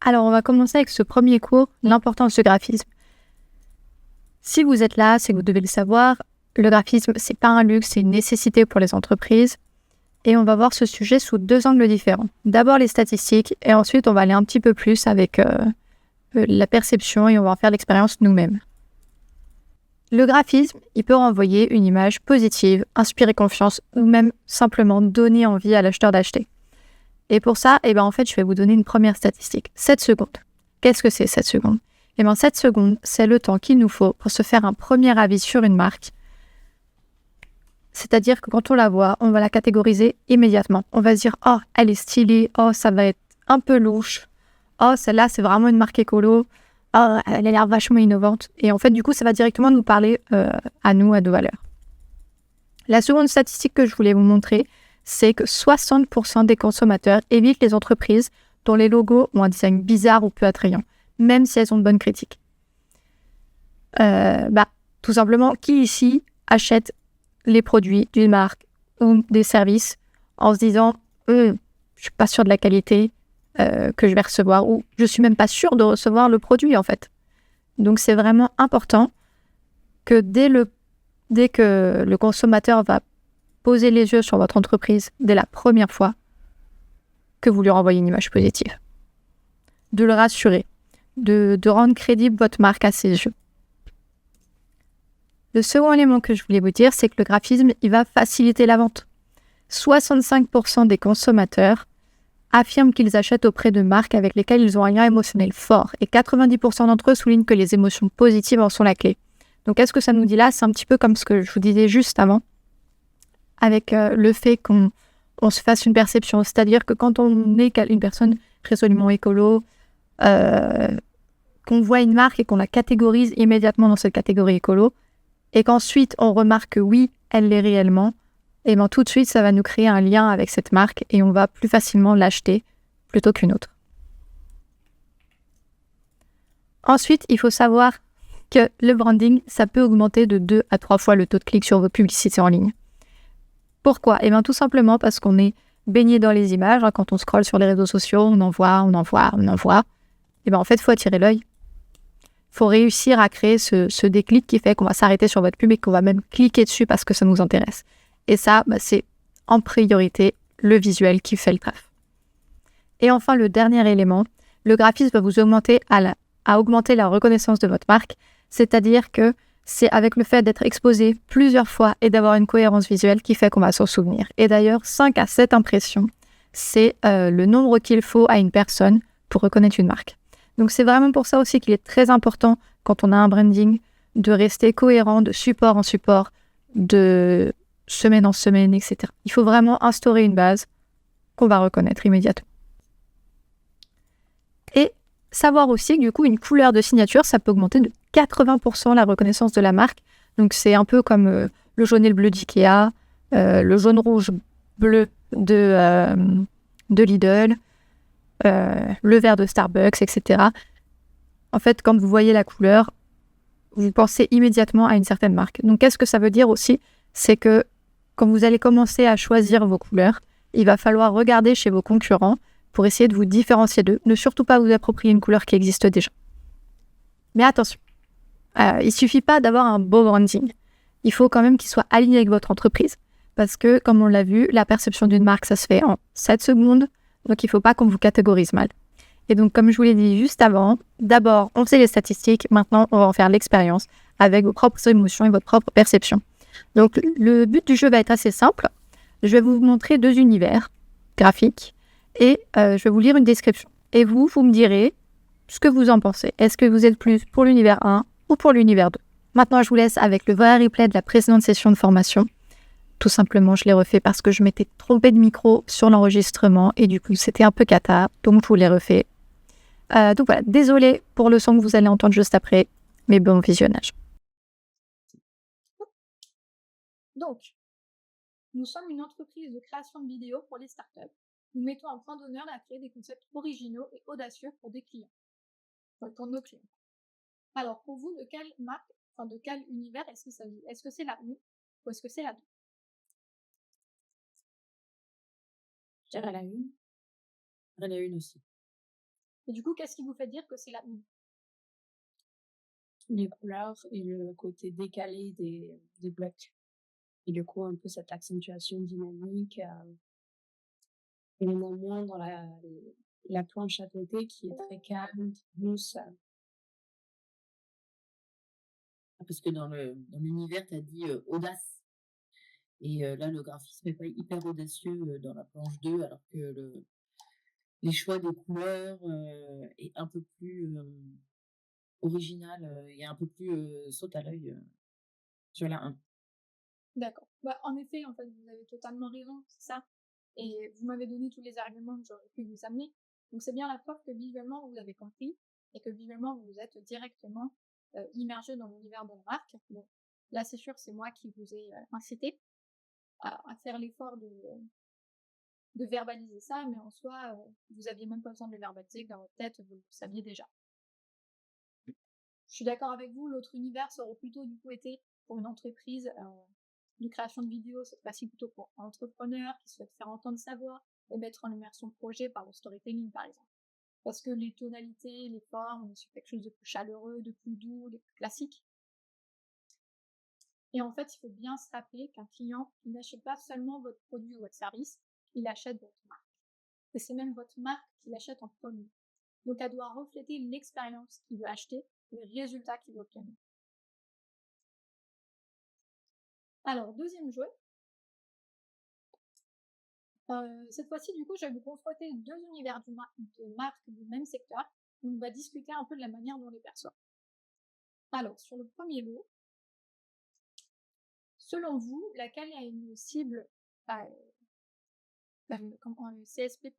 Alors, on va commencer avec ce premier cours, l'importance du graphisme. Si vous êtes là, c'est que vous devez le savoir, le graphisme, c'est pas un luxe, c'est une nécessité pour les entreprises. Et on va voir ce sujet sous 2 angles différents. D'abord les statistiques, et ensuite on va aller un petit peu plus avec la perception et on va en faire l'expérience nous-mêmes. Le graphisme, il peut renvoyer une image positive, inspirer confiance ou même simplement donner envie à l'acheteur d'acheter. Et pour ça, en fait, je vais vous donner une première statistique. 7 secondes. Qu'est-ce que c'est 7 secondes ? 7 secondes, c'est le temps qu'il nous faut pour se faire un premier avis sur une marque. C'est-à-dire que quand on la voit, on va la catégoriser immédiatement. On va se dire « Oh, elle est stylée. Oh, ça va être un peu louche. Oh, celle-là, c'est vraiment une marque écolo. Oh, elle a l'air vachement innovante. » Et en fait, du coup, ça va directement nous parler à nous, à nos valeurs. La seconde statistique que je voulais vous montrer, c'est que 60% des consommateurs évitent les entreprises dont les logos ont un design bizarre ou peu attrayant, même si elles ont de bonnes critiques. Tout simplement, qui ici achète les produits d'une marque ou des services en se disant je suis pas sûr de la qualité que je vais recevoir, ou je suis même pas sûr de recevoir le produit en fait. Donc c'est vraiment important que dès que le consommateur va poser les yeux sur votre entreprise dès la première fois, que vous lui renvoyez une image positive. De le rassurer, de rendre crédible votre marque à ses yeux. Le second élément que je voulais vous dire, c'est que le graphisme, il va faciliter la vente. 65% des consommateurs affirment qu'ils achètent auprès de marques avec lesquelles ils ont un lien émotionnel fort, et 90% d'entre eux soulignent que les émotions positives en sont la clé. Donc qu'est-ce que ça nous dit là ? C'est un petit peu comme ce que je vous disais juste avant, avec le fait qu'on se fasse une perception. C'est-à-dire que quand on est une personne résolument écolo, qu'on voit une marque et qu'on la catégorise immédiatement dans cette catégorie écolo, et qu'ensuite on remarque que oui, elle l'est réellement, tout de suite ça va nous créer un lien avec cette marque et on va plus facilement l'acheter plutôt qu'une autre. Ensuite, il faut savoir que le branding, ça peut augmenter de 2 à 3 fois le taux de clic sur vos publicités en ligne. Pourquoi ? Tout simplement parce qu'on est baigné dans les images. Quand on scrolle sur les réseaux sociaux, on en voit. En fait, il faut attirer l'œil. Il faut réussir à créer ce déclic qui fait qu'on va s'arrêter sur votre pub et qu'on va même cliquer dessus parce que ça nous intéresse. Et ça, c'est en priorité le visuel qui fait le taf. Et enfin, le dernier élément, le graphisme va vous augmenter à augmenter la reconnaissance de votre marque, c'est-à-dire que c'est avec le fait d'être exposé plusieurs fois et d'avoir une cohérence visuelle qui fait qu'on va s'en souvenir. Et d'ailleurs, 5 à 7 impressions, c'est le nombre qu'il faut à une personne pour reconnaître une marque. Donc c'est vraiment pour ça aussi qu'il est très important, quand on a un branding, de rester cohérent de support en support, de semaine en semaine, etc. Il faut vraiment instaurer une base qu'on va reconnaître immédiatement. Et savoir aussi que du coup, une couleur de signature, ça peut augmenter de 80% la reconnaissance de la marque. Donc c'est un peu comme le jaune et le bleu d'Ikea, le jaune rouge bleu de Lidl, le vert de Starbucks, etc. En fait, quand vous voyez la couleur, vous pensez immédiatement à une certaine marque. Donc qu'est-ce que ça veut dire aussi ? C'est que quand vous allez commencer à choisir vos couleurs, il va falloir regarder chez vos concurrents pour essayer de vous différencier d'eux. Ne surtout pas vous approprier une couleur qui existe déjà. Mais attention, il ne suffit pas d'avoir un beau branding. Il faut quand même qu'il soit aligné avec votre entreprise. Parce que, comme on l'a vu, la perception d'une marque, ça se fait en 7 secondes. Donc, il ne faut pas qu'on vous catégorise mal. Et donc, comme je vous l'ai dit juste avant, d'abord, on sait les statistiques. Maintenant, on va en faire l'expérience avec vos propres émotions et votre propre perception. Donc, le but du jeu va être assez simple. Je vais vous montrer 2 univers graphiques et je vais vous lire une description. Et vous me direz ce que vous en pensez. Est-ce que vous êtes plus pour l'univers 1 ou pour l'univers 2 ? Maintenant, je vous laisse avec le vrai replay de la précédente session de formation. Tout simplement, je l'ai refait parce que je m'étais trompée de micro sur l'enregistrement et du coup, c'était un peu cata, donc je vous l'ai refait. Donc voilà, désolée pour le son que vous allez entendre juste après, mais bon visionnage. Donc, nous sommes une entreprise de création de vidéos pour les startups. Nous mettons un point d'honneur à créer des concepts originaux et audacieux pour des clients. Pour nos clients. Alors, pour vous, de quelle marque, de quel univers est-ce que ça vit ? Est-ce que c'est la 1 ou est-ce que c'est la 2 ? Je dirais la 1. Je dirais la 1 aussi. Et du coup, qu'est-ce qui vous fait dire que c'est la une? Les couleurs et le côté décalé des blocs. Et du coup, un peu cette accentuation dynamique, et moins dans la planche à côté qui est très calme, très douce. Parce que dans l'univers, tu as dit, audace et là, le graphisme est pas hyper audacieux, dans la planche 2 alors que les choix des couleurs, est un peu plus, original, et un peu plus, saute à l'œil, sur la 1. D'accord. Bah, en effet, en fait, vous avez totalement raison, c'est ça. Et vous m'avez donné tous les arguments que j'aurais pu vous amener. Donc c'est bien la preuve que visuellement vous avez compris et que visuellement vous vous êtes directement immergé dans l'univers de la marque. Bon, là c'est sûr, c'est moi qui vous ai incité à faire l'effort de verbaliser ça, mais en soi, vous aviez même pas besoin de le verbaliser, que dans votre tête, vous le saviez déjà. Je suis d'accord avec vous, l'autre univers, ça aurait plutôt du coup été pour une entreprise de création de vidéos, cette fois-ci plutôt pour un entrepreneur qui souhaite faire entendre sa voix et mettre en lumière son projet par le storytelling par exemple. Parce que les tonalités, les formes, on est sur quelque chose de plus chaleureux, de plus doux, de plus classique. Et en fait, il faut bien se rappeler qu'un client, il n'achète pas seulement votre produit ou votre service, il achète votre marque. Et c'est même votre marque qu'il achète en premier. Donc elle doit refléter l'expérience qu'il veut acheter, les résultats qu'il veut obtenir. Alors, deuxième jeu. Cette fois-ci, du coup, je vais vous confronter deux univers de marques du même secteur. Et on va discuter un peu de la manière dont on les perçoit. Alors, sur le premier lot, selon vous, laquelle a une cible CSP+,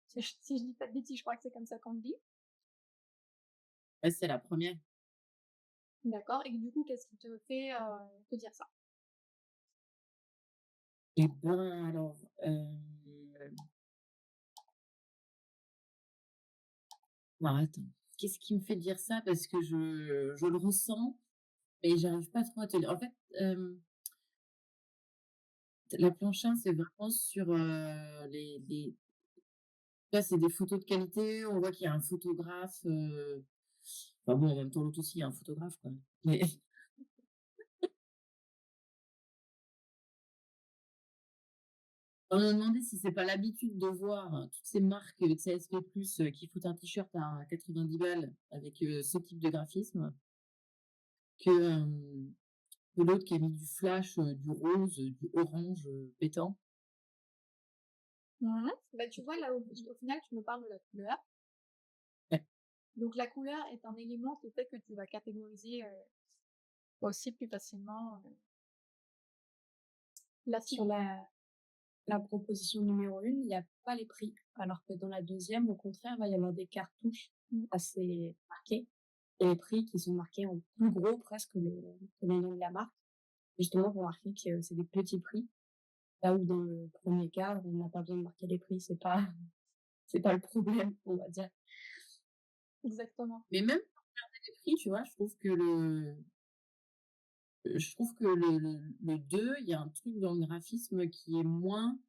si je dis pas de bêtises, je crois que c'est comme ça qu'on le dit. Ouais, c'est la première. D'accord. Et du coup, qu'est-ce qui te fait te dire ça? Et ben, alors, alors attends, qu'est-ce qui me fait dire ça? Parce que je le ressens, mais j'arrive pas trop à te dire. En fait, la planche 1, c'est vraiment sur, là, c'est des photos de qualité, on voit qu'il y a un photographe, enfin bon, en même temps, l'autre aussi, il y a un photographe, quoi. Mais on me demandait si c'est pas l'habitude de voir toutes ces marques de CSP+, qui foutent un t-shirt à 90 balles avec, ce type de graphisme que, que l'autre qui a mis du flash, du rose, du orange, pétant. Mmh. Bah, tu vois, là, au final, tu me parles de la couleur. Ouais. Donc, la couleur est un élément qui fait que tu vas catégoriser aussi plus facilement la cible. Sur la proposition numéro 1, il y a pas les prix, alors que dans la deuxième, au contraire, il va y avoir des cartouches assez marquées et les prix qui sont marqués en plus gros presque que le nom de la marque, justement pour marquer que c'est des petits prix. Là où dans le premier cas, on n'a pas besoin de marquer les prix, c'est pas le problème, on va dire. Exactement. Mais même sans regarder les prix, tu vois, je trouve que le 2, il y a un truc dans le graphisme qui est moins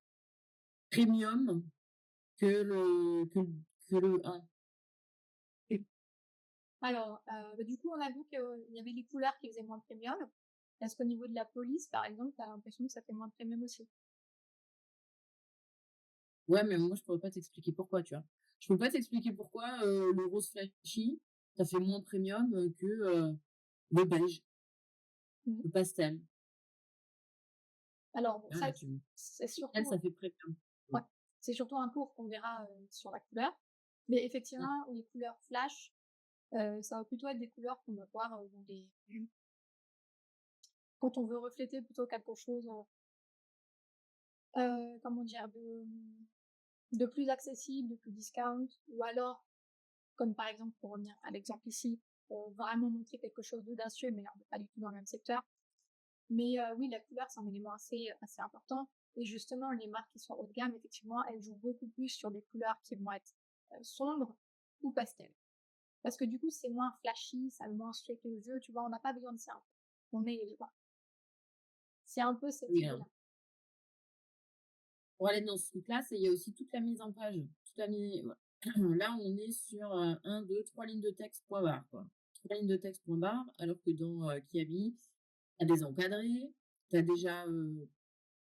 premium que le 1. Alors, bah, du coup, on a vu qu'il y avait les couleurs qui faisaient moins premium. Est-ce qu'au niveau de la police, par exemple, tu as l'impression que ça fait moins premium aussi? Ouais, mais moi, je pourrais pas t'expliquer pourquoi, tu vois? Je peux pas t'expliquer pourquoi, le rose flashy, ça fait moins premium, que, le beige, Mmh. le pastel. Alors, bon, Ah ça, là, tu me c'est elle, surtout, ça fait premium. ouais, c'est surtout un cours qu'on verra sur la couleur. Mais effectivement, les couleurs flash, ça va plutôt être des couleurs qu'on va voir dans des quand on veut refléter plutôt quelque chose, comment dire, de plus accessible, de plus discount, ou alors, comme par exemple, pour revenir à l'exemple ici, vraiment montrer quelque chose d'audacieux, mais là, on n'est pas du tout dans le même secteur. Mais oui, la couleur, c'est un élément assez important. Et justement, les marques qui sont haut de gamme, effectivement, elles jouent beaucoup plus sur des couleurs qui vont être sombres ou pastel. Parce que du coup, c'est moins flashy, ça va moins se checker les yeux, tu vois, on n'a pas besoin de ça. On est libre. C'est un peu cette Oui, hein. idée-là. Pour aller dans ce truc-là, il y a aussi toute la mise en page, toute la mise, ouais, Là, on est sur, 1, 2, 3 lignes de texte, point barre, quoi. 3 lignes de texte, point barre, alors que dans, Kiabi, tu as des encadrés, tu as déjà,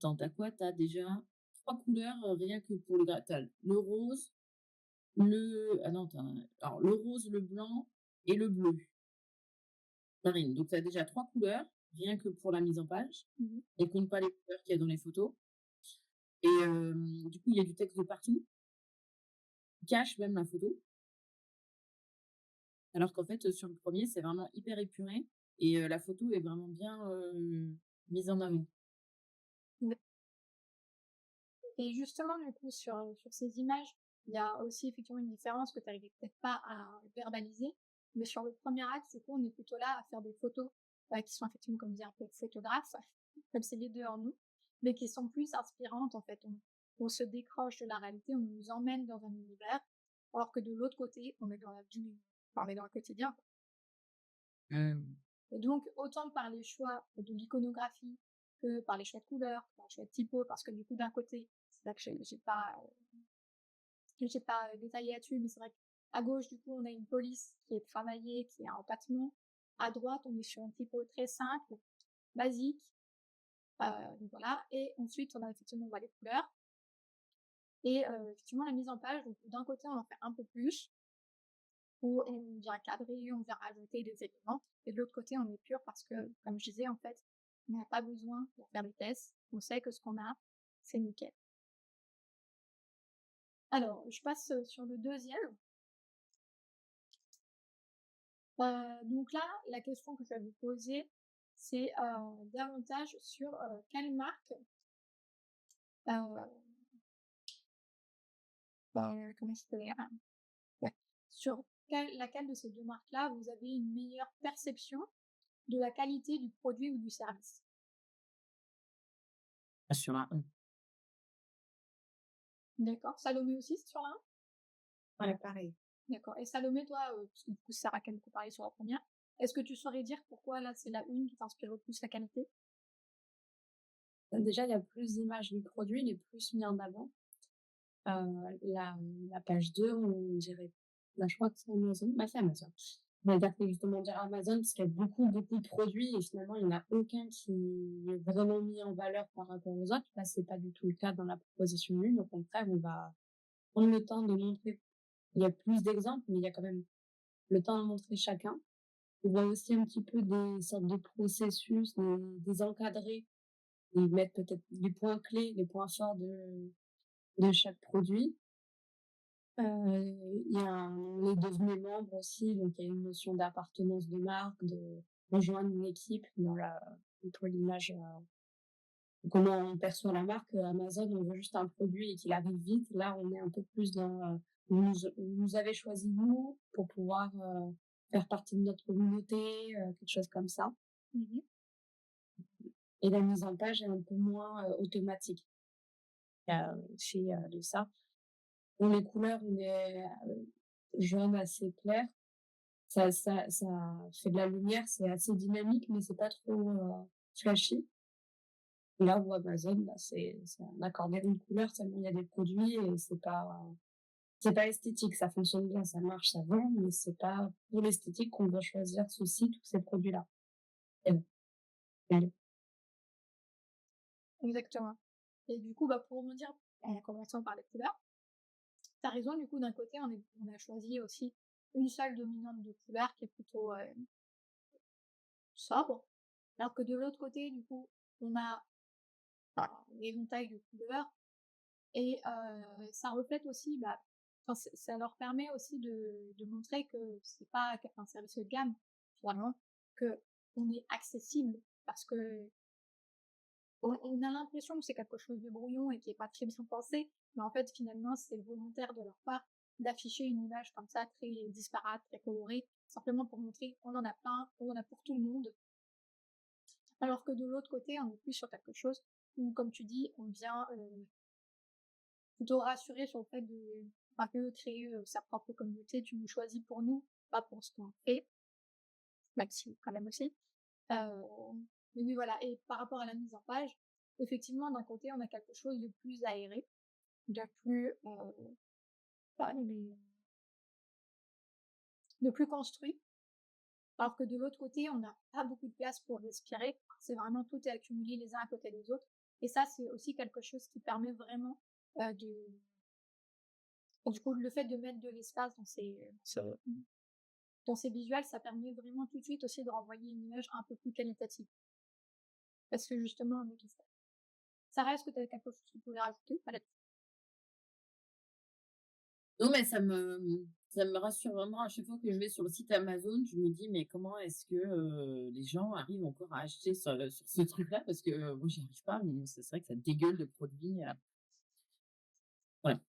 tu quoi? Tu as déjà 3 couleurs, rien que pour tu as le rose, ah non, tu alors le rose, le blanc et le bleu marine. Donc tu as déjà 3 couleurs, rien que pour la mise en page Mmh. et compte pas les couleurs qu'il y a dans les photos et du coup, il y a du texte de partout, cache même la photo. Alors qu'en fait, sur le premier c'est vraiment hyper épuré et la photo est vraiment bien, mise en avant. Et justement, du coup, sur ces images, il y a aussi effectivement une différence que tu n'arrivais peut-être pas à verbaliser. Mais sur le premier axe, du coup, on est plutôt là à faire des photos qui sont effectivement, comme dire, un peu photographes, comme c'est les deux en nous, mais qui sont plus inspirantes en fait. On se décroche de la réalité, on nous emmène dans un univers, alors que de l'autre côté, on est dans on est dans le quotidien. Hem, Et donc, autant par les choix de l'iconographie que par les choix de couleurs, par les choix de typo, parce que du coup, d'un côté, c'est là que j'ai pas détaillé là-dessus, mais c'est vrai qu'à gauche, du coup, on a une police qui est travaillée, qui est en empattement. À droite, on est sur un typo très simple, basique, donc voilà. Et ensuite, on a effectivement, on voit les couleurs. Et effectivement, la mise en page, donc d'un côté, on en fait un peu plus, où on vient cadrer, on vient rajouter des éléments. Et de l'autre côté, on est pur parce que, comme je disais, en fait, on n'a pas besoin de faire des tests. On sait que ce qu'on a, c'est nickel. Alors, je passe sur le deuxième. Donc là, la question que je vais vous poser, c'est davantage sur quelle marque, euh, comment je peux dire, ouais, sur laquelle de ces deux marques-là, vous avez une meilleure perception de la qualité du produit ou du service. sur la 1. D'accord. Salomé aussi, c'est sur la 1? Ouais, pareil. D'accord. Et Salomé, toi, parce que du coup, Sarah qui a beaucoup parlé sur la première, est-ce que tu saurais dire pourquoi là, c'est la une qui t'inspire le plus la qualité? Déjà, il y a plus d'images du produit, il est plus mis en avant. La page 2, on dirait bah, je crois que c'est Amazon. Bah, c'est Amazon. On va dire que justement dire Amazon parce qu'il y a beaucoup, beaucoup de produits et finalement, il n'y en a aucun qui est vraiment mis en valeur par rapport aux autres. Là, c'est pas du tout le cas dans la proposition 1. Au contraire, on va prendre le temps de montrer. Il y a plus d'exemples, mais il y a quand même le temps de montrer chacun. On voit aussi un petit peu des sortes de processus, des encadrés. Ils mettent peut-être les points clés, les points forts de chaque produit. Il y a on est devenu membre aussi, donc il y a une notion d'appartenance de marque, de rejoindre une équipe dans pour l'image, comment on perçoit la marque. Amazon, on veut juste un produit et qu'il arrive vite. Là, on est un peu plus dans, vous nous avez choisi nous pour pouvoir, faire partie de notre communauté, quelque chose comme ça. Mmh. Et la mise en page est un peu moins, automatique. Chez, Lisa. Pour les couleurs, on est, jaune assez clair. Ça fait de la lumière, c'est assez dynamique, mais c'est pas trop, flashy. Et là, où Amazon, bah, c'est un accordéon de couleurs tellement il y a des produits et c'est pas esthétique. Ça fonctionne bien, ça marche, ça vend, mais c'est pas pour l'esthétique qu'on doit choisir ce site ou ces produits-là. Et bon, allez. Exactement. Et du coup, bah, pour rebondir, en commençant par les couleurs, tu as raison, du coup, d'un côté, on a choisi aussi une seule dominante de couleur qui est plutôt sobre, alors que de l'autre côté, du coup, on a un éventail de couleurs et ça reflète aussi, bah, enfin, ça leur permet aussi de montrer que c'est pas un service haut de gamme, finalement, que on est accessible parce que on a l'impression que c'est quelque chose de brouillon et qui est pas très bien pensé, mais en fait, finalement, c'est volontaire de leur part d'afficher une image comme ça, très disparate, très colorée, simplement pour montrer on en a plein, on en a pour tout le monde. Alors que de l'autre côté, on est plus sur quelque chose où, comme tu dis, on vient plutôt rassurer sur le fait de un peu créer sa propre communauté, tu nous choisis pour nous, pas pour ce qu'on fait, même si quand même aussi. Mais oui, voilà. Et par rapport à la mise en page, effectivement, d'un côté, on a quelque chose de plus aéré, de plus de plus construit. Alors que de l'autre côté, on n'a pas beaucoup de place pour respirer. C'est vraiment tout est accumulé les uns à côté des autres. Et ça, c'est aussi quelque chose qui permet vraiment du coup, le fait de mettre de l'espace dans ces visuels, ça permet vraiment tout de suite aussi de renvoyer une image un peu plus qualitative. Parce que justement, avec l'espace. Ça reste que tu as quelque chose que tu pourrais rajouter à là-dessus. Non, mais ça me rassure vraiment à chaque fois que je vais sur le site Amazon, je me dis: «Mais comment est-ce que, les gens arrivent encore à acheter sur ce truc-là?» parce que, moi j'y arrive pas, mais c'est vrai que ça dégueule de produits, voilà.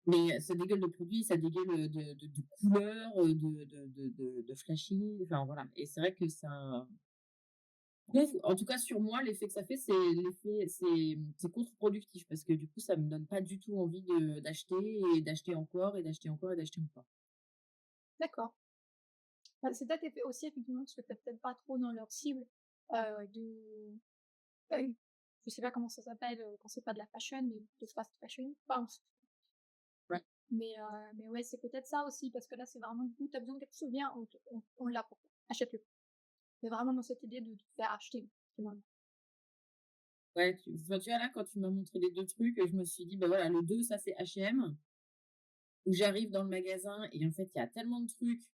Mais ça dégueule de produits, ça dégueule, de couleurs, de flashy, enfin voilà et c'est vrai que ça bref, en tout cas sur moi, l'effet que ça fait, c'est contre-productif parce que du coup, ça me donne pas du tout envie d'acheter et d'acheter encore et d'acheter encore et d'acheter encore. D'accord. Bah, c'est peut-être aussi effectivement parce que tu peut-être pas trop dans leur cible de. Je sais pas comment ça s'appelle quand c'est pas de la fashion, mais de fast fashion. Enfin, Ouais. mais ouais, c'est peut-être ça aussi, parce que là, c'est vraiment, du coup, t'as besoin de quelque chose bien, on l'a pour toi. Achète-le. Mais vraiment dans cette idée de te faire acheter, finalement. Ouais, enfin, tu vois là, quand tu m'as montré les 2 trucs, je me suis dit: «Bah, voilà, le 2 ça c'est H&M», où j'arrive dans le magasin et en fait, il y a tellement de trucs,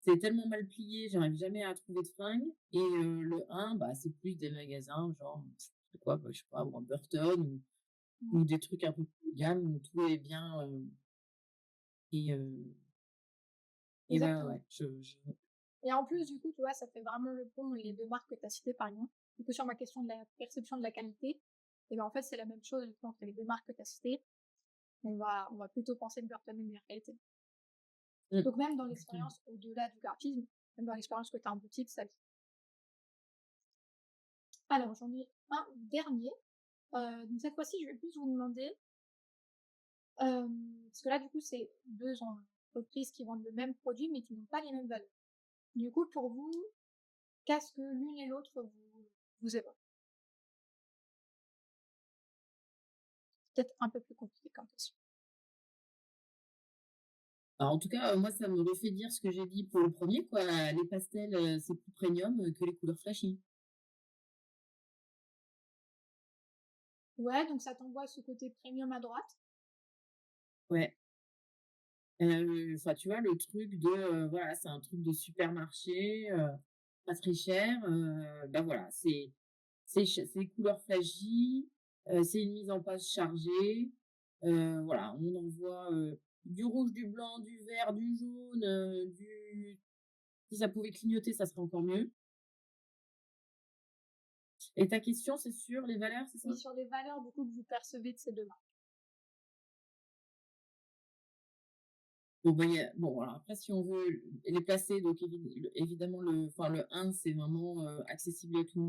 c'est tellement mal plié, j'arrive jamais à trouver de fringues et le un bah, c'est plus des magasins genre, je sais quoi, bah, je sais pas moi, Burton ou des trucs un peu plus haut de gamme où tout est bien, et heu et ouais, ouais, Exactement. ouais, je Et en plus, du coup, tu vois, ça fait vraiment le pont, les deux marques que tu as citées, par exemple. Du coup, sur ma question de la perception de la qualité, et ben en fait, c'est la même chose, entre les deux marques que tu as citées. On va plutôt penser que Burton est meilleure qualité. mmh, Donc, même dans exactement. l'expérience au-delà du graphisme, même dans l'expérience que tu as en boutique, ça. Alors, j'en ai un dernier. Donc, cette fois-ci, je vais plus vous demander, parce que là, du coup, c'est deux entreprises qui vendent le même produit, mais qui n'ont pas les mêmes valeurs. Du coup, pour vous, qu'est-ce que l'une et l'autre vous évoquent? Peut-être un peu plus compliqué comme question. Alors en tout cas, moi ça me refait dire ce que j'ai dit pour le premier quoi, les pastels, c'est plus premium, que les couleurs flashy. Ouais, donc ça t'envoie ce côté premium à droite. Ouais, enfin tu vois le truc de, voilà, c'est un truc de supermarché, pas très cher, bah voilà, c'est couleurs flashy, c'est une mise en page chargée, voilà, on envoie, du rouge, du blanc, du vert, du jaune, du si ça pouvait clignoter, ça serait encore mieux. Et ta question, c'est sur les valeurs, c'est ça? Oui, sur les valeurs, du coup, que vous percevez de ces deux marques. Donc, bah, bon, alors après, si on veut les placer, donc évidemment, enfin, le un c'est vraiment accessible à tout le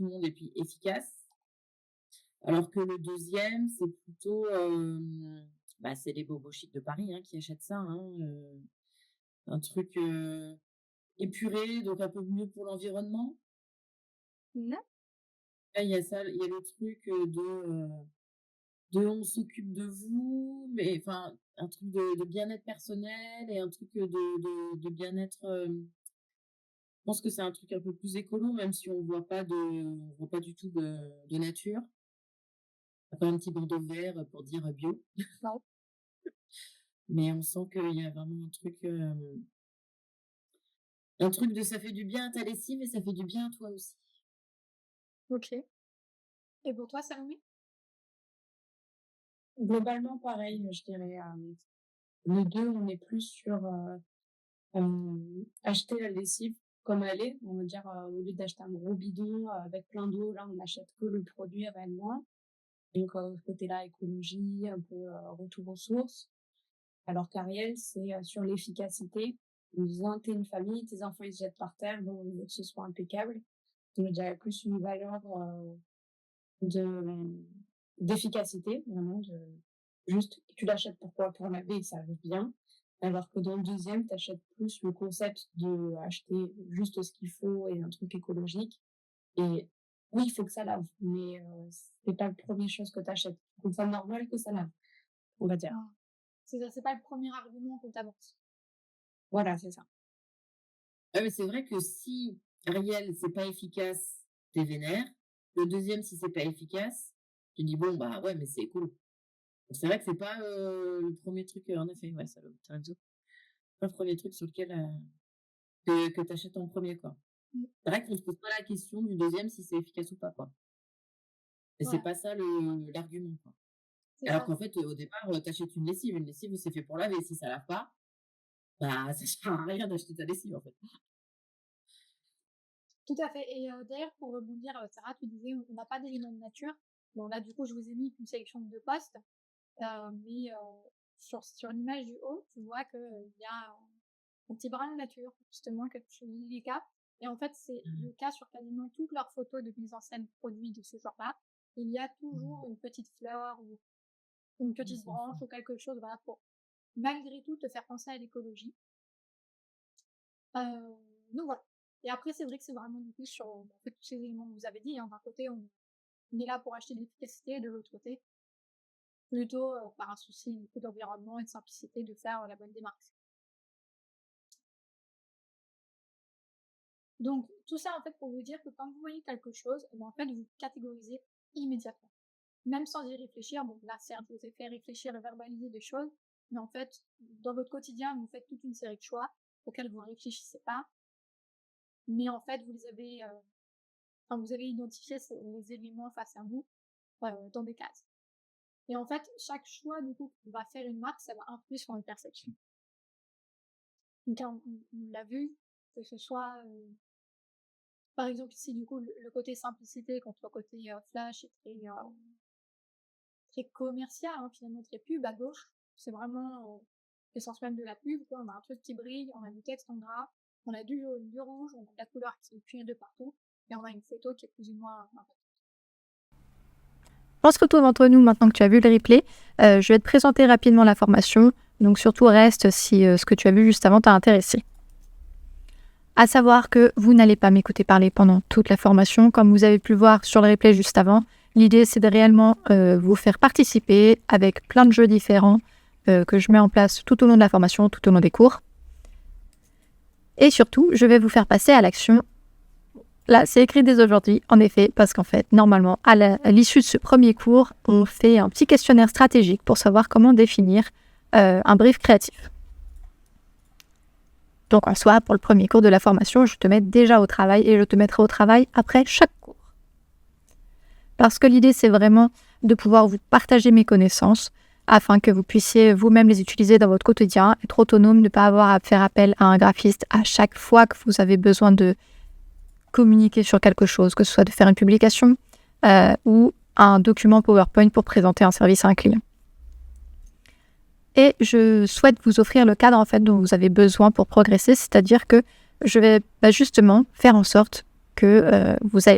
monde et puis efficace. Alors que le deuxième c'est plutôt, bah, c'est les bobos chics de Paris hein, qui achètent ça. Hein, un truc épuré, donc un peu mieux pour l'environnement. Non. Là, il y a ça, il y a le truc de on s'occupe de vous, mais enfin, un truc de bien-être personnel et un truc de bien-être. Je pense que c'est un truc un peu plus écolo, même si on voit pas du tout de nature. À part un petit bandeau vert pour dire bio, Non. mais on sent qu'il y a vraiment un truc de ça fait du bien à ta lessive et ça fait du bien à toi aussi. Ok. Et pour toi, Salomé? Globalement, pareil, je dirais, le 2 on est plus sur, acheter la lessive comme elle est. On va dire, au lieu d'acheter un gros bidon, avec plein d'eau, là, on achète que le produit réellement. Donc, ce côté-là, écologie, un peu, retour aux sources. Alors qu'Ariel, c'est, sur l'efficacité. En disant: «Tu une famille, tes enfants, ils se jettent par terre, bon, on veut que ce soit impeccable». Donc je dirais plus une valeur, de d'efficacité, vraiment de juste tu l'achètes pourquoi? Pour laver et ça lave bien. Alors que dans le deuxième, tu achètes plus le concept de acheter juste ce qu'il faut et un truc écologique et oui, il faut que ça lave, mais c'est pas la première chose que tu achètes. Je trouve ça normal que ça lave. on va dire. C'est pas le premier argument qu'on t'avance. Voilà, c'est ça. Ouais, mais c'est vrai que si Ariel, c'est pas efficace, t'es vénère. Le deuxième, si c'est pas efficace, tu dis bon, bah ouais, mais c'est cool. Donc, c'est vrai que c'est pas le premier truc, en effet, ouais, ça, t'as raison. Pas le premier truc sur lequel que t'achètes en premier, quoi. C'est vrai qu'on se pose pas la question du deuxième si c'est efficace ou pas, quoi. Et c'est Ouais. pas ça l'argument, quoi. C'est Alors ça. qu'en fait, au départ, t'achètes une lessive. Une lessive, c'est fait pour laver. Si ça lave pas, bah ça sert à rien d'acheter ta lessive, en fait. Tout à fait. Et d'ailleurs, pour rebondir, Sarah, tu disais on n'a pas d'éléments de nature. Bon, là, du coup, je vous ai mis une sélection de 2 postes, mais sur l'image du haut, tu vois qu'il y a un petit brin de nature, justement, quelque chose de délicat. Et en fait, c'est le cas sur quasiment toutes leurs photos de mise en scène produits de ce genre-là. Il y a toujours une petite fleur ou une petite branche ou quelque chose, voilà, pour malgré tout te faire penser à l'écologie. Donc voilà. Et après, c'est vrai que c'est vraiment du coup sur en fait, tous ces éléments que vous avez dit. Hein. D'un côté, on est là pour acheter de l'efficacité, et de l'autre côté, plutôt par un souci du coup d'environnement et de simplicité de faire la bonne démarche. Donc tout ça en fait pour vous dire que quand vous voyez quelque chose, eh ben, en fait vous catégorisez immédiatement. Même sans y réfléchir, bon là certes je vous ai fait réfléchir et verbaliser des choses, mais en fait dans votre quotidien vous faites toute une série de choix auxquels vous ne réfléchissez pas, mais en fait vous les avez vous avez identifié les éléments face à vous dans des cases. Et en fait, chaque choix, du coup, qu'on va faire une marque, ça va influer sur une perception. Donc, on l'a vu, que ce soit, par exemple, ici, du coup, le côté simplicité contre le côté flash et très commercial, hein, finalement, très pub à gauche. C'est vraiment l'essence même de la pub, quoi. On a un truc qui brille, on a du texte en gras, on a du jaune, du rouge, on a de la couleur qui se de partout, et on a une photo qui est plus ou moins On se retrouve entre nous maintenant que tu as vu le replay. Je vais te présenter rapidement la formation. Donc surtout reste si ce que tu as vu juste avant t'a intéressé. À savoir que vous n'allez pas m'écouter parler pendant toute la formation. Comme vous avez pu le voir sur le replay juste avant, l'idée c'est de réellement vous faire participer avec plein de jeux différents que je mets en place tout au long de la formation, tout au long des cours. Et surtout, je vais vous faire passer à l'action. Là, c'est écrit dès aujourd'hui, en effet, parce qu'en fait, normalement, à l'issue de ce premier cours, on fait un petit questionnaire stratégique pour savoir comment définir un brief créatif. Donc, en soi, pour le premier cours de la formation, je te mets déjà au travail et je te mettrai au travail après chaque cours. Parce que l'idée, c'est vraiment de pouvoir vous partager mes connaissances afin que vous puissiez vous-même les utiliser dans votre quotidien, être autonome, ne pas avoir à faire appel à un graphiste à chaque fois que vous avez besoin de communiquer sur quelque chose, que ce soit de faire une publication ou un document PowerPoint pour présenter un service à un client. Et je souhaite vous offrir le cadre en fait dont vous avez besoin pour progresser, c'est-à-dire que je vais justement faire en sorte que vous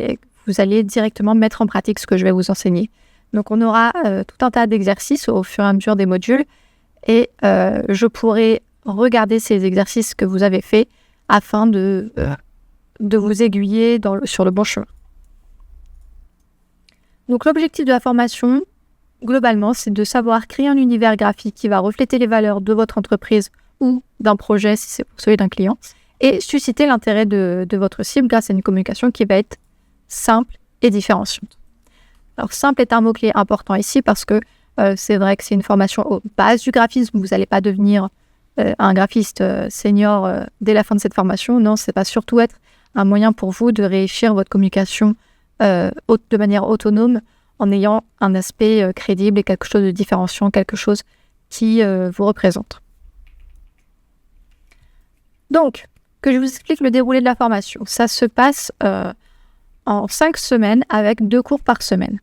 allez directement mettre en pratique ce que je vais vous enseigner. Donc on aura tout un tas d'exercices au fur et à mesure des modules et je pourrai regarder ces exercices que vous avez faits afin de vous aiguiller sur le bon chemin. Donc l'objectif de la formation, globalement, c'est de savoir créer un univers graphique qui va refléter les valeurs de votre entreprise ou d'un projet si c'est pour celui d'un client et susciter l'intérêt de votre cible grâce à une communication qui va être simple et différenciante. Alors simple est un mot-clé important ici parce que c'est vrai que c'est une formation aux bases du graphisme. Vous n'allez pas devenir un graphiste senior dès la fin de cette formation. Non, c'est pas surtout être un moyen pour vous de réussir votre communication de manière autonome en ayant un aspect crédible et quelque chose de différenciant, quelque chose qui vous représente. Donc, que je vous explique le déroulé de la formation. Ça se passe en 5 semaines avec 2 cours par semaine.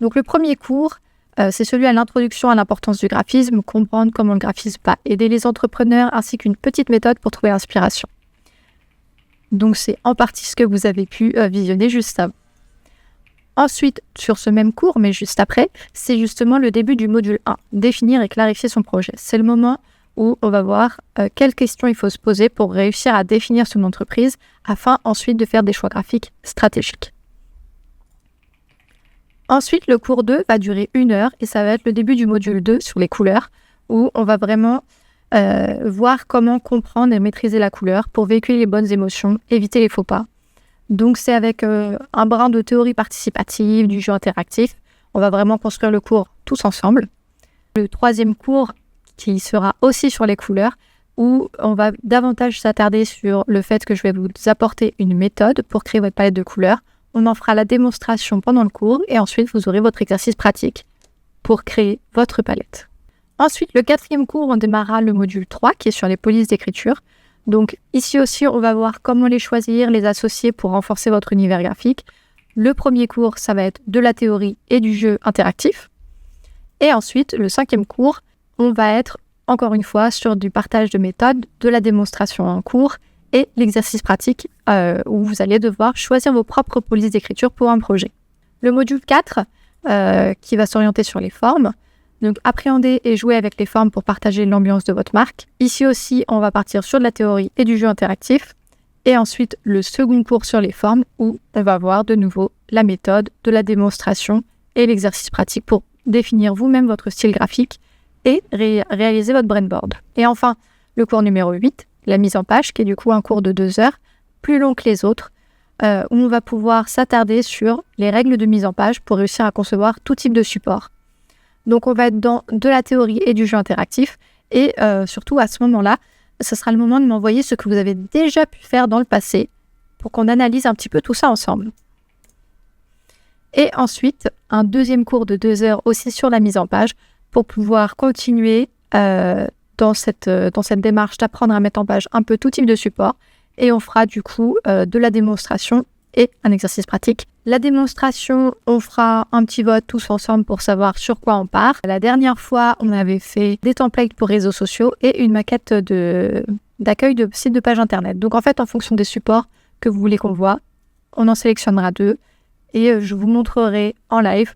Donc le premier cours, c'est celui à l'introduction à l'importance du graphisme, comprendre comment le graphisme va aider les entrepreneurs, ainsi qu'une petite méthode pour trouver l'inspiration. Donc c'est en partie ce que vous avez pu visionner juste avant. Ensuite, sur ce même cours, mais juste après, c'est justement le début du module 1, définir et clarifier son projet. C'est le moment où on va voir quelles questions il faut se poser pour réussir à définir son entreprise, afin ensuite de faire des choix graphiques stratégiques. Ensuite, le cours 2 va durer 1 heure et ça va être le début du module 2 sur les couleurs où on va vraiment voir comment comprendre et maîtriser la couleur pour véhiculer les bonnes émotions, éviter les faux pas. Donc, c'est avec un brin de théorie participative, du jeu interactif. On va vraiment construire le cours tous ensemble. Le 3e cours qui sera aussi sur les couleurs où on va davantage s'attarder sur le fait que je vais vous apporter une méthode pour créer votre palette de couleurs. On en fera la démonstration pendant le cours et ensuite vous aurez votre exercice pratique pour créer votre palette. Ensuite, le 4e cours, on démarrera le module 3 qui est sur les polices d'écriture. Donc ici aussi, on va voir comment les choisir, les associer pour renforcer votre univers graphique. Le 1er cours, ça va être de la théorie et du jeu interactif. Et ensuite, le 5e cours, on va être encore une fois sur du partage de méthodes, de la démonstration en cours et l'exercice pratique où vous allez devoir choisir vos propres polices d'écriture pour un projet. Le module 4 qui va s'orienter sur les formes, donc appréhender et jouer avec les formes pour partager l'ambiance de votre marque. Ici aussi, on va partir sur de la théorie et du jeu interactif. Et ensuite, le second cours sur les formes où on va voir de nouveau la méthode, de la démonstration et l'exercice pratique pour définir vous-même votre style graphique et réaliser votre brainboard. Et enfin, le cours numéro 8, la mise en page, qui est du coup un cours de 2 heures, plus long que les autres, où on va pouvoir s'attarder sur les règles de mise en page pour réussir à concevoir tout type de support. Donc on va être dans de la théorie et du jeu interactif, et surtout à ce moment-là, ce sera le moment de m'envoyer ce que vous avez déjà pu faire dans le passé, pour qu'on analyse un petit peu tout ça ensemble. Et ensuite, un 2e cours de 2 heures aussi sur la mise en page, pour pouvoir continuer dans cette démarche d'apprendre à mettre en page un peu tout type de support. Et on fera du coup de la démonstration et un exercice pratique. La démonstration, on fera un petit vote tous ensemble pour savoir sur quoi on part. La dernière fois, on avait fait des templates pour réseaux sociaux et une maquette d'accueil de site de page internet. Donc en fait, en fonction des supports que vous voulez qu'on voit, on en sélectionnera 2 et je vous montrerai en live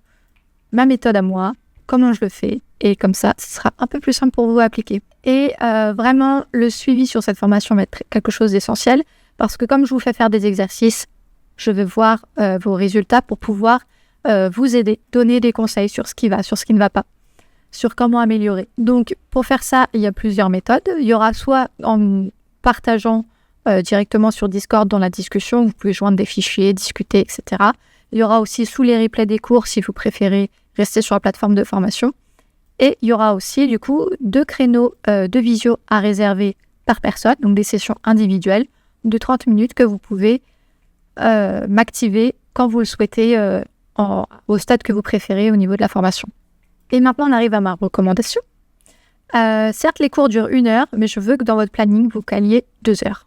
ma méthode à moi, comment je le fais, et comme ça, ce sera un peu plus simple pour vous à appliquer. Et vraiment, le suivi sur cette formation va être quelque chose d'essentiel, parce que comme je vous fais faire des exercices, je vais voir vos résultats pour pouvoir vous aider, donner des conseils sur ce qui va, sur ce qui ne va pas, sur comment améliorer. Donc, pour faire ça, il y a plusieurs méthodes. Il y aura soit en partageant directement sur Discord dans la discussion, vous pouvez joindre des fichiers, discuter, etc. Il y aura aussi sous les replays des cours si vous préférez rester sur la plateforme de formation. Et il y aura aussi, du coup, 2 créneaux de visio à réserver par personne, donc des sessions individuelles de 30 minutes que vous pouvez m'activer quand vous le souhaitez au stade que vous préférez au niveau de la formation. Et maintenant, on arrive à ma recommandation. Certes, les cours durent 1 heure, mais je veux que dans votre planning, vous caliez 2 heures.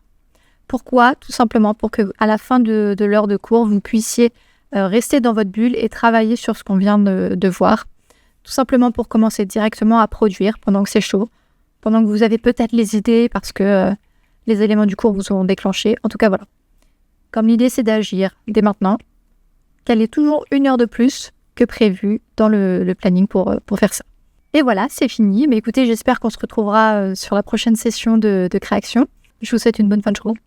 Pourquoi ? Tout simplement pour que à la fin de l'heure de cours, vous puissiez rester dans votre bulle et travailler sur ce qu'on vient de voir. Tout simplement pour commencer directement à produire pendant que c'est chaud, pendant que vous avez peut-être les idées parce que les éléments du cours vous ont déclenché. En tout cas, voilà. Comme l'idée, c'est d'agir dès maintenant, calez toujours 1 heure de plus que prévu dans le planning pour faire ça. Et voilà, c'est fini. Mais écoutez, j'espère qu'on se retrouvera sur la prochaine session de création. Je vous souhaite une bonne fin de journée.